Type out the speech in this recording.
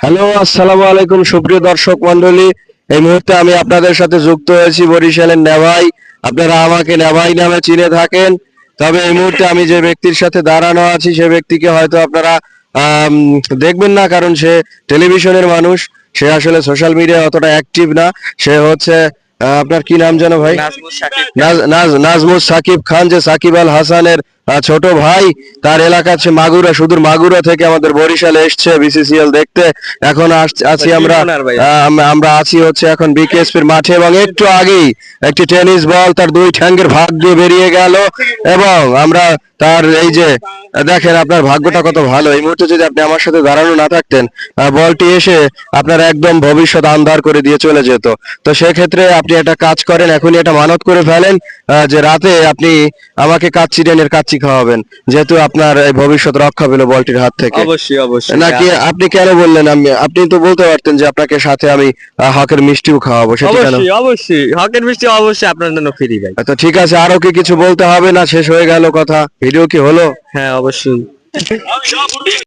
Hello, আসসালামু আলাইকুম সুপ্রিয় দর্শক মণ্ডলী। এই মুহূর্তে আমি আপনাদের সাথে যুক্ত হয়েছি বরিশালের নেভাই। আপনারা আমাকে নেভাই নামে চিনে থাকেন। তবে এই মুহূর্তে আমি যে ব্যক্তির সাথে দাঁড়ানো আছি সে ব্যক্তিকে হয়তো আপনারা আম, দেখবেন না, কারণ সে টেলিভিশনের মানুষ। সে আসলে সোশ্যাল মিডিয়ায় অতটা অ্যাক্টিভ না। সে হচ্ছে আপনার কি নাম যেন ভাই? নাজমুস সাকিব খান, যে সাকিব আল হাসানের ছোট ভাই। তার এলাকা হচ্ছে মাগুরা, সুদূর মাগুরা থেকে আমাদের বরিশালে এসছে বিসিসিএল দেখতে। এখন আছি আমরা আমরা আছি হচ্ছে এখন বিকেএসপির মাঠে, এবং একটু আগেই একটি টেনিস বল তার দুই ঠ্যাঙ্গের ভাগ দিয়ে বেরিয়ে গেল। এবং আমরা তার এই যে দেখেন, আপনার ভাগ্যটা কত ভালো। এই মুহূর্তে যদি আপনি আমার সাথে দাঁড়ানো না থাকতেন, বলটি এসে আপনার একদম ভবিষ্যৎ আন্ধার করে দিয়ে চলে যেত। তো সেক্ষেত্রে আপনি একটা কাজ করেন, এখনই একটা মানত করে ফেলেন যে রাতে আপনি আমাকে কাচ্চি ডেনের কাচ্চি খাওয়াবেন, যেহেতু আপনার এই ভবিষ্যৎ রক্ষা পেল বলটির হাত থেকে। অবশ্যই অবশ্যই নাকি আপনি কেন বললেন? আপনি তো বলতে পারতেন যে আপনাকে সাথে আমি হকের মিষ্টিও খাওয়াবো, সেটা কেন? অবশ্যই অবশ্যই হকের মিষ্টি অবশ্যই আপনার জন্য ফ্রি ভাই। তো ঠিক আছে, আরো কি কিছু বলতে হবে? না শেষ হয়ে গেল কথা? ভিডিও কি হলো? হ্যাঁ অবশ্যই।